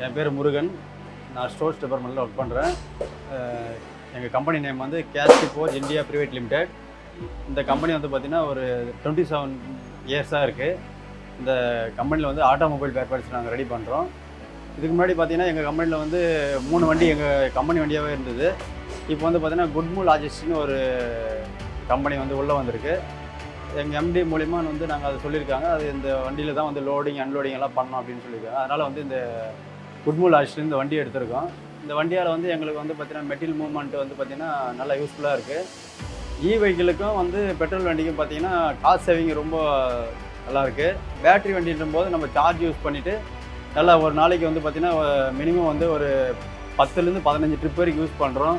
என் பேர் முருகன். நான் ஸ்டோர்ஸ் டிபார்ட்மெண்ட்டில் ஒர்க் பண்ணுறேன். எங்கள் கம்பெனி நேம் வந்து கேஸ்டி போர்ஜ் இந்தியா பிரைவேட் லிமிடெட். இந்த கம்பெனி வந்து பார்த்திங்கன்னா ஒரு 27 இயர்ஸாக இருக்குது. இந்த கம்பெனியில் வந்து ஆட்டோமொபைல் ஸ்பேர் பார்ட்ஸ் நாங்கள் ரெடி பண்ணுறோம். இதுக்கு முன்னாடி பார்த்திங்கன்னா எங்கள் கம்பெனியில் வந்து 3 வண்டி எங்கள் கம்பெனி வண்டியாகவே இருந்தது. இப்போ வந்து பார்த்திங்கன்னா குட்மூ லாஜிஸ்டிக்னு ஒரு கம்பெனி வந்து உள்ளே வந்திருக்கு. எங்கள் எம்டி மூலிமா வந்து நாங்கள் அதை சொல்லியிருக்காங்க. அது இந்த வண்டியில் தான் வந்து லோடிங் அன்லோடிங் எல்லாம் பண்ணோம் அப்படின்னு சொல்லியிருக்காங்க. அதனால் வந்து இந்த குட்மூ லாஜிஸ்டிக் இந்த வண்டி எடுத்திருக்கோம். இந்த வண்டியால் வந்து எங்களுக்கு வந்து பார்த்திங்கன்னா மெட்டீரியல் மூவ்மெண்ட் வந்து பார்த்திங்கன்னா நல்லா யூஸ்ஃபுல்லாக இருக்குது. வெஹிக்கிளுக்கும் வந்து பெட்ரோல் வண்டிக்கும் பார்த்திங்கன்னா காஸ்ட் சேவிங் ரொம்ப நல்லாயிருக்கு. பேட்ரி வண்டின்ற போது நம்ம சார்ஜ் யூஸ் பண்ணிவிட்டு நல்லா ஒரு நாளைக்கு வந்து பார்த்திங்கன்னா மினிமம் வந்து ஒரு 10லேருந்து 15 ட்ரிப் வரைக்கும் யூஸ் பண்ணுறோம்.